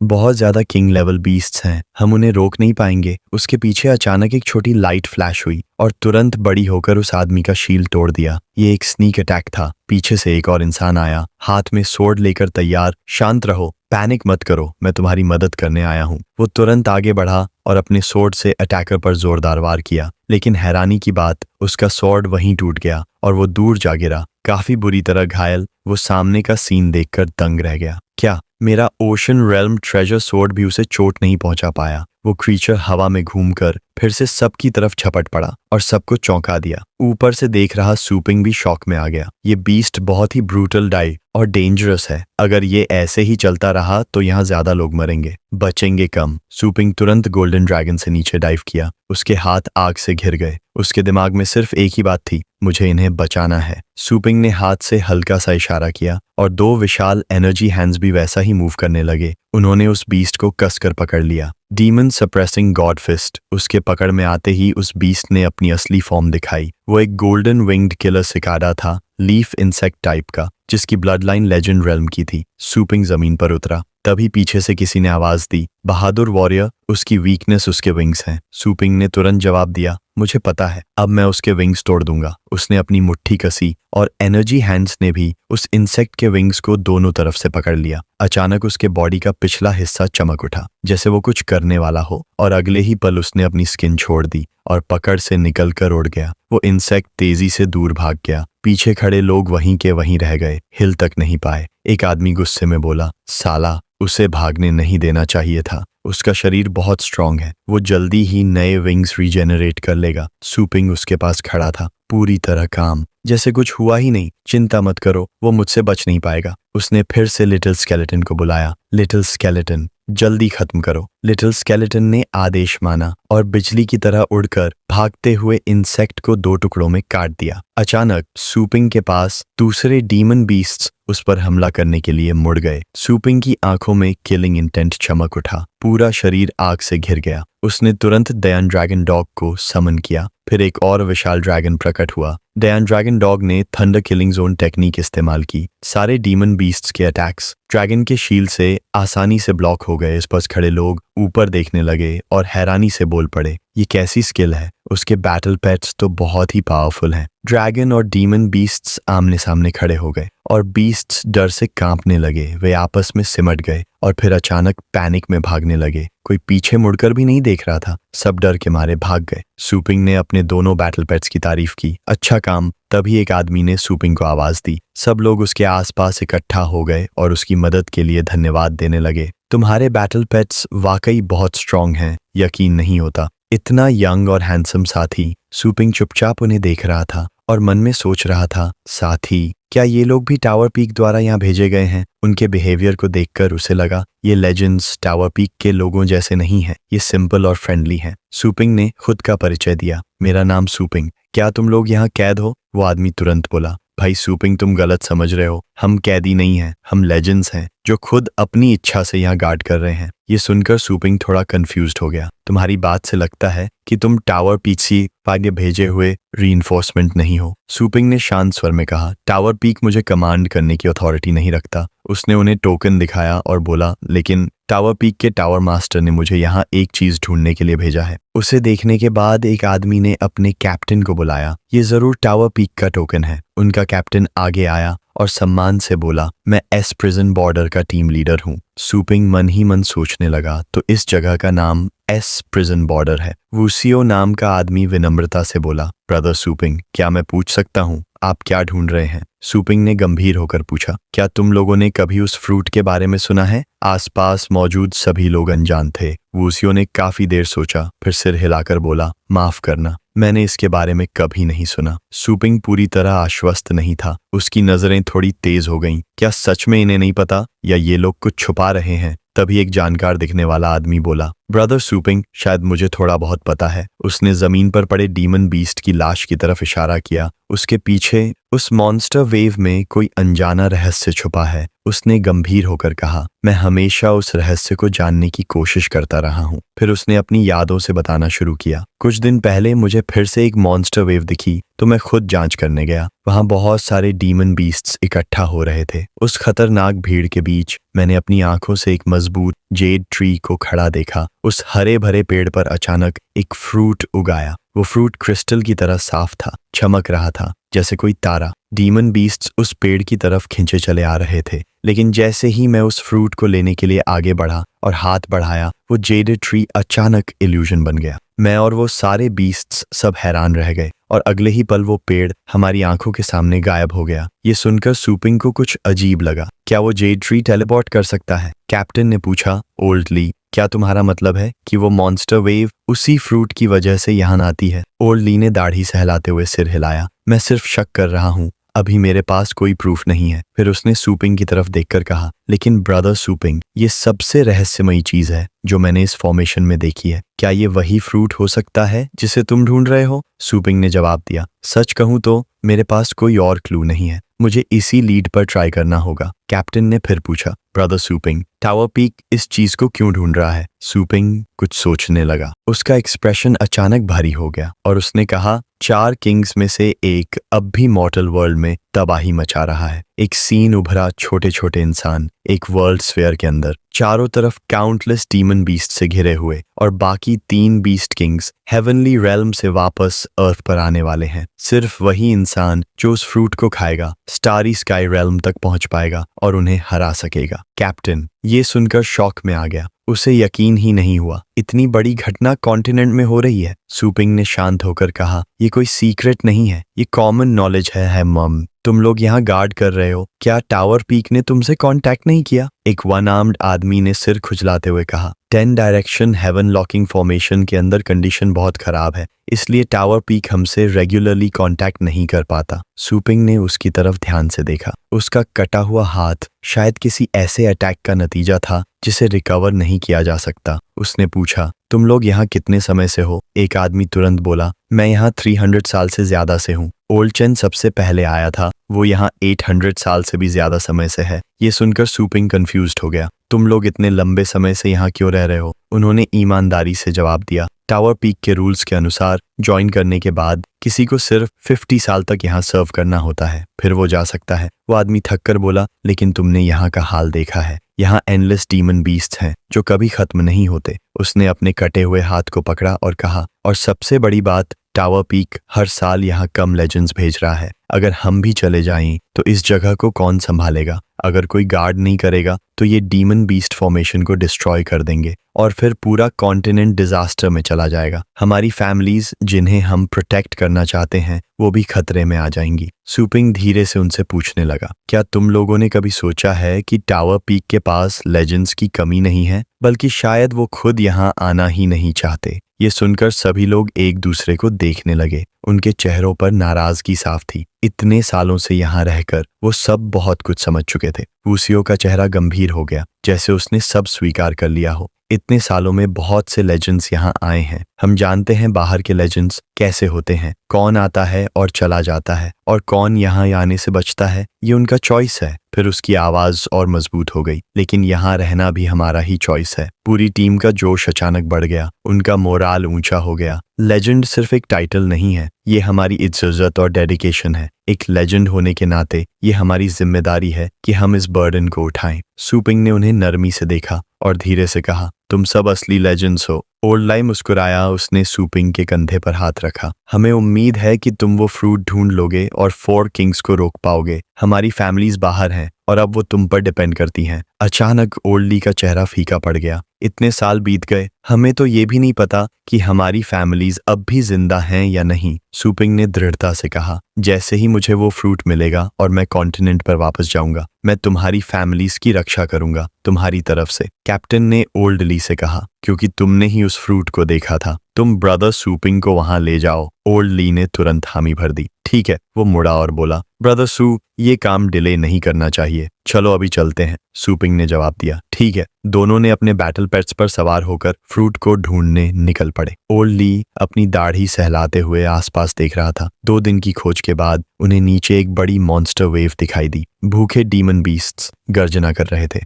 बहुत ज्यादा king level beasts हैं, हम उन्हें रोक नहीं पाएंगे। उसके पीछे अचानक एक छोटी लाइट फ्लैश हुई और तुरंत बड़ी होकर उस आदमी का शील्ड तोड़ दिया। ये एक स्नीक अटैक था। पीछे से एक और इंसान आया, हाथ में स्वॉर्ड लेकर तैयार। शांत रहो, पैनिक मत करो, मैं तुम्हारी मदद करने आया हूँ। वो तुरंत आगे बढ़ा और अपने स्वॉर्ड से अटैकर पर जोरदार वार किया, लेकिन हैरानी की बात, उसका स्वॉर्ड वहीं टूट गया और वो दूर जा गिरा, काफी बुरी तरह घायल। वो सामने का सीन देखकर दंग रह गया। क्या मेरा ओशन रेल्म ट्रेजर स्वॉर्ड भी उसे चोट नहीं पहुंचा पाया? वो क्रीचर हवा में घूमकर फिर से सबकी तरफ झपट पड़ा और सबको चौंका दिया। ऊपर से देख रहा सूपिंग भी शॉक में आ गया। ये बीस्ट बहुत ही ब्रूटल डाई और डेंजरस है। अगर ये ऐसे ही चलता रहा तो यहाँ ज्यादा लोग मरेंगे, बचेंगे कम। सूपिंग तुरंत गोल्डन ड्रैगन से नीचे डाइव किया। उसके हाथ आग से घिर गए। उसके दिमाग में सिर्फ एक ही बात थी, मुझे इन्हें बचाना है। सूपिंग ने हाथ से हल्का सा इशारा किया और दो विशाल एनर्जी हैंड्स भी वैसा ही मूव करने लगे। उन्होंने उस बीस्ट को कसकर पकड़ लिया। डीमन सप्रेसिंग गॉड फिस्ट उसके पकड़ में आते ही उस बीस्ट ने अपनी असली फॉर्म दिखाई। वो एक गोल्डन विंग्ड किलर सिकाडा था, लीफ इंसेक्ट टाइप का, जिसकी ब्लड लाइन लेजेंड रेल्म की थी। सूपिंग जमीन पर उतरा, तभी पीछे से किसी ने आवाज दी, बहादुर वॉरियर, उसकी वीकनेस उसके विंग्स हैं। सूपिंग ने तुरंत जवाब दिया, मुझे पता है, अब मैं उसके विंग्स तोड़ दूंगा। उसने अपनी मुट्ठी कसी और एनर्जी हैंड्स ने भी उस इंसेक्ट के विंग्स को दोनों तरफ से पकड़ लिया। अचानक उसके बॉडी का पिछला हिस्सा चमक उठा, जैसे वो कुछ करने वाला हो, और अगले ही पल उसने अपनी स्किन छोड़ दी और पकड़ से निकलकर उड़ गया। वो इंसेक्ट तेजी से दूर भाग गया। पीछे खड़े लोग वहीं के वहीं रह गए, हिल तक नहीं पाए। एक आदमी गुस्से में बोला, साला, उसे भागने नहीं देना चाहिए था। उसका शरीर बहुत स्ट्रांग है, वो जल्दी ही नए विंग्स रीजेनरेट कर लेगा। सूपिंग उसके पास खड़ा था, पूरी तरह काम, जैसे कुछ हुआ ही नहीं। चिंता मत करो, वो मुझसे बच नहीं पाएगा। उसने फिर से लिटिल स्केलेटन को बुलाया, लिटिल स्केलेटन, जल्दी खत्म करो। लिटिल स्केलेटन ने आदेश माना और बिजली की तरह उड़कर भागते हुए इंसेक्ट को दो टुकड़ों में काट दिया। अचानक सूपिंग के पास दूसरे डीमन बीस्ट्स उस पर हमला करने के लिए मुड़ गए। सूपिंग की आंखों में किलिंग इंटेंट चमक उठा, पूरा शरीर आग से घिर गया। उसने तुरंत दयान ड्रैगन डॉग को समन किया। फिर एक और विशाल ड्रैगन प्रकट हुआ। दयान ड्रैगन डॉग ने थंडर किलिंग जोन टेक्निक इस्तेमाल की। सारे डीमन बीस्ट्स के अटैक्स ड्रैगन के शील्ड से आसानी से ब्लॉक हो गए। इस पर खड़े लोग ऊपर देखने लगे और हैरानी से बोल पड़े, ये कैसी स्किल है? उसके बैटल पेट्स तो बहुत ही पावरफुल हैं। ड्रैगन और डीमन बीस्ट्स आमने सामने खड़े हो गए और बीस्ट्स डर से कांपने लगे। वे आपस में सिमट गए और फिर अचानक पैनिक में भागने लगे। कोई पीछे मुड़कर भी नहीं देख रहा था, सब डर के मारे भाग गए। सूपिंग ने अपने दोनों बैटल पेट्स की तारीफ की, अच्छा काम। तभी एक आदमी ने सूपिंग को आवाज दी। सब लोग उसके आसपास इकट्ठा हो गए और उसकी मदद के लिए धन्यवाद देने लगे। तुम्हारे बैटल पेट्स वाकई बहुत स्ट्रांग हैं, यकीन नहीं होता। इतना यंग और हैंडसम साथी। सूपिंग चुपचाप उन्हें देख रहा था और मन में सोच रहा था, साथी, क्या ये लोग भी टावर पीक द्वारा यहाँ भेजे गए हैं? उनके बिहेवियर को देखकर उसे लगा, ये लेजेंड्स टावर पीक के लोगों जैसे नहीं हैं, ये सिंपल और फ्रेंडली हैं। सूपिंग ने खुद का परिचय दिया, मेरा नाम सूपिंग, क्या तुम लोग यहाँ कैद हो? वो आदमी तुरंत बोला, भाई सूपिंग, तुम गलत समझ रहे हो, हम कैदी नहीं हैं, हम लेजेंड्स हैं जो खुद अपनी इच्छा से यहाँ गार्ड कर रहे हैं। ये सुनकर सूपिंग थोड़ा कंफ्यूज्ड हो गया। तुम्हारी बात से लगता है कि तुम टावर पीक से आगे भेजे हुए रीइंफोर्समेंट नहीं हो। सूपिंग ने शांत स्वर में कहा, टावर पीक मुझे कमांड करने की अथॉरिटी नहीं रखता। उसने उन्हें टोकन दिखाया और बोला, लेकिन टावर पीक के टावर मास्टर ने मुझे यहाँ एक चीज ढूंढने के लिए भेजा है। उसे देखने के बाद एक आदमी ने अपने कैप्टन को बुलाया, ये जरूर टावर पीक का टोकन है। उनका कैप्टन आगे आया और सम्मान से बोला, मैं एस प्रिजन बॉर्डर का टीम लीडर हूँ। सूपिंग मन ही मन सोचने लगा, तो इस जगह का नाम एस प्रिजन बॉर्डर है। वूसियो नाम का आदमी विनम्रता से बोला, ब्रदर सूपिंग, क्या मैं पूछ सकता हूँ आप क्या ढूंढ रहे हैं? सूपिंग ने गंभीर होकर पूछा, क्या तुम लोगों ने कभी उस फ्रूट के बारे में सुना है? आसपास मौजूद सभी लोग अनजान थे। वूसियो ने काफी देर सोचा, फिर सिर हिलाकर बोला, माफ करना, मैंने इसके बारे में कभी नहीं सुना। सूपिंग पूरी तरह आश्वस्त नहीं था। उसकी नजरें थोड़ी तेज हो गईं। क्या सच में इन्हें नहीं पता, या ये लोग कुछ छुपा रहे हैं? तभी एक जानकार दिखने वाला आदमी बोला, ब्रदर सूपिंग, शायद मुझे थोड़ा बहुत पता है। उसने जमीन पर पड़े डीमन बीस्ट की लाश की तरफ इशारा किया। उसके पीछे उस मॉन्स्टर वेव में कोई अनजाना रहस्य छुपा है। उसने गंभीर होकर कहा, मैं हमेशा उस रहस्य को जानने की कोशिश करता रहा हूँ। फिर उसने अपनी यादों से बताना शुरू किया। कुछ दिन पहले मुझे फिर से एक मॉन्स्टर वेव दिखी तो मैं खुद जांच करने गया। वहां बहुत सारे डीमन बीस्ट्स इकट्ठा हो रहे थे। उस खतरनाक भीड़ के बीच मैंने अपनी आंखों से एक मजबूत जेड ट्री को खड़ा देखा। उस हरे भरे पेड़ पर अचानक एक फ्रूट उगाया। वो फ्रूट क्रिस्टल की तरह साफ था, चमक रहा था जैसे कोई तारा। डीमन बीस्ट्स उस पेड़ की तरफ खिंचे चले आ रहे थे, लेकिन जैसे ही मैं उस फ्रूट को लेने के लिए आगे बढ़ा और हाथ बढ़ाया, वो जेडेड ट्री अचानक इल्यूजन बन गया। मैं और वो सारे बीस्ट्स सब हैरान रह गए और अगले ही पल वो पेड़ हमारी आंखों के सामने गायब हो गया। ये सुनकर सूपिंग को कुछ अजीब लगा। क्या वो जेड ट्री टेलीपोर्ट कर सकता है? कैप्टन ने पूछा। ओल्ड ली, क्या तुम्हारा मतलब है कि वो मॉन्स्टर वेव उसी फ्रूट की वजह से यहाँ आती है? ओल्ड ली ने दाढ़ी सहलाते हुए सिर हिलाया। मैं सिर्फ शक कर रहा हूँ, अभी मेरे पास कोई प्रूफ नहीं है। फिर उसने सूपिंग की तरफ देखकर कहा, लेकिन ब्रदर सूपिंग, ये सबसे रहस्यमयी चीज है जो मैंने इस फॉर्मेशन में देखी है। क्या ये वही फ्रूट हो सकता है जिसे तुम ढूंढ रहे हो? सूपिंग ने जवाब दिया, सच कहूं तो मेरे पास कोई और क्लू नहीं है। मुझे इसी लीड पर ट्राई करना होगा। कैप्टन ने फिर पूछा, ब्रदर सूपिंग, टावर पीक इस चीज को क्यों ढूंढ रहा है? सूपिंग कुछ सोचने लगा। उसका एक्सप्रेशन अचानक भारी हो गया और उसने कहा, 4 किंग्स में से एक अब भी मॉर्टल वर्ल्ड में तबाही मचा रहा है। एक सीन उभरा, छोटे छोटे इंसान एक वर्ल्ड स्फीयर के अंदर, चारों तरफ काउंटलेस डीमन बीस्ट से घिरे हुए, और बाकी 3 बीस्ट किंग्स हेवनली रेल्म से वापस अर्थ पर आने वाले हैं। सिर्फ वही इंसान जो उस फ्रूट को खाएगा स्टारी स्काई रेल्म तक पहुंच पाएगा और उन्हें हरा सकेगा। कैप्टन ये सुनकर शॉक में आ गया। उसे यकीन ही नहीं हुआ, इतनी बड़ी घटना कॉन्टिनेंट में हो रही है। सूपिंग ने शांत होकर कहा, ये कोई सीक्रेट नहीं है, ये कॉमन नॉलेज है मम। तुम लोग यहाँ गार्ड कर रहे हो, क्या टावर पीक ने तुमसे कांटेक्ट नहीं किया? एक 1 आर्म्ड आदमी ने सिर खुजलाते हुए कहा, 10 डायरेक्शन हेवन लॉकिंग फॉर्मेशन के अंदर कंडीशन बहुत खराब है, इसलिए टावर पीक हमसे रेगुलरली कांटेक्ट नहीं कर पाता। सूपिंग ने उसकी तरफ ध्यान से देखा। उसका कटा हुआ हाथ शायद किसी ऐसे अटैक का नतीजा था जिसे रिकवर नहीं किया जा सकता। उसने पूछा, तुम लोग यहाँ कितने समय से हो? एक आदमी तुरंत बोला, मैं यहाँ 300 साल से ज्यादा से हूँ। ओल्ड चेन सबसे पहले आया था, वो यहाँ 800 साल से भी ज्यादा समय से है। ये सुनकर सूपिंग कंफ्यूज्ड हो गया। तुम लोग इतने लंबे समय से यहाँ क्यों रह रहे हो? उन्होंने ईमानदारी से जवाब दिया, टावर पीक के रूल्स के अनुसार ज्वाइन करने के बाद किसी को सिर्फ 50 साल तक यहाँ सर्व करना होता है, फिर वो जा सकता है। वो आदमी थक कर बोला, लेकिन तुमने यहाँ का हाल देखा है, यहाँ एंडलेस डीमन बीस्ट हैं जो कभी खत्म नहीं होते। उसने अपने कटे हुए हाथ को पकड़ा और कहा, और सबसे बड़ी बात, टावर पीक हर साल यहाँ कम लेजेंड्स भेज रहा है। अगर हम भी चले जाएं तो इस जगह को कौन संभालेगा? अगर कोई गार्ड नहीं करेगा तो ये डीमन बीस्ट फॉर्मेशन को डिस्ट्रॉय कर देंगे और फिर पूरा कॉन्टिनेंट डिजास्टर में चला जाएगा। हमारी फैमिलीज जिन्हें हम प्रोटेक्ट करना चाहते हैं वो भी खतरे में आ जाएंगी। सूपिंग धीरे से उनसे पूछने लगा, क्या तुम लोगों ने कभी सोचा है कि टावर पीक के पास लेजेंड्स की कमी नहीं है, बल्कि शायद वो खुद यहाँ आना ही नहीं चाहते? ये सुनकर सभी लोग एक दूसरे को देखने लगे। उनके चेहरों पर नाराजगी साफ थी। इतने सालों से यहाँ रहकर वो सब बहुत कुछ समझ चुके थे। वूसियो का चेहरा गंभीर हो गया, जैसे उसने सब स्वीकार कर लिया हो। इतने सालों में बहुत से लेजेंड्स यहाँ आए हैं। हम जानते हैं बाहर के लेजेंड्स कैसे होते हैं, कौन आता है और चला जाता है और कौन यहाँ आने से बचता है, ये उनका चॉइस है। फिर उसकी आवाज और मजबूत हो गई, लेकिन यहाँ रहना भी हमारा ही चॉइस है। पूरी टीम का जोश अचानक बढ़ गया, उनका मोराल ऊंचा हो गया। लेजेंड सिर्फ एक टाइटल नहीं है, ये हमारी इज्जत और डेडिकेशन है। एक लेजेंड होने के नाते ये हमारी जिम्मेदारी है कि हम इस बर्डन को उठाएं। सूपिंग ने उन्हें नरमी से देखा और धीरे से कहा, तुम सब असली लेजेंड्स हो। ओल्ड लाई मुस्कुराया। उसने सूपिंग के कंधे पर हाथ रखा। हमें उम्मीद है कि तुम वो फ्रूट ढूंढ लोगे और 4 किंग्स को रोक पाओगे। हमारी फैमिलीज बाहर हैं और अब वो तुम पर डिपेंड करती हैं। अचानक ओल्ड ली का चेहरा फीका पड़ गया। इतने साल बीत गए, हमें तो ये भी नहीं पता कि हमारी फैमिलीज अब भी जिंदा हैं या नहीं। सूपिंग ने दृढ़ता से कहा, जैसे ही मुझे वो फ्रूट मिलेगा और मैं कॉन्टिनेंट पर वापस जाऊंगा, मैं तुम्हारी फैमिलीज की रक्षा करूंगा, तुम्हारी तरफ से। कैप्टन ने ओल्ड ली से कहा, क्योंकि तुमने ही उस फ्रूट को देखा था। तुम ब्रदर सूपिंग को वहां ले जाओ। ओल्ड ली ने तुरंत हामी भर दी। ठीक है, वो मुड़ा और बोला, ब्रदर सू, ये काम डिले नहीं करना चाहिए, चलो अभी चलते हैं। सूपिंग ने जवाब दिया, ठीक है। दोनों ने अपने बैटल पेट्स पर सवार होकर फ्रूट को ढूंढने निकल पड़े। ओल्ड ली अपनी दाढ़ी सहलाते हुए आसपास देख रहा था। 2 दिन की खोज के बाद उन्हें नीचे एक बड़ी मॉन्स्टर वेव दिखाई दी। भूखे डीमन बीस्ट्स गर्जना कर रहे थे।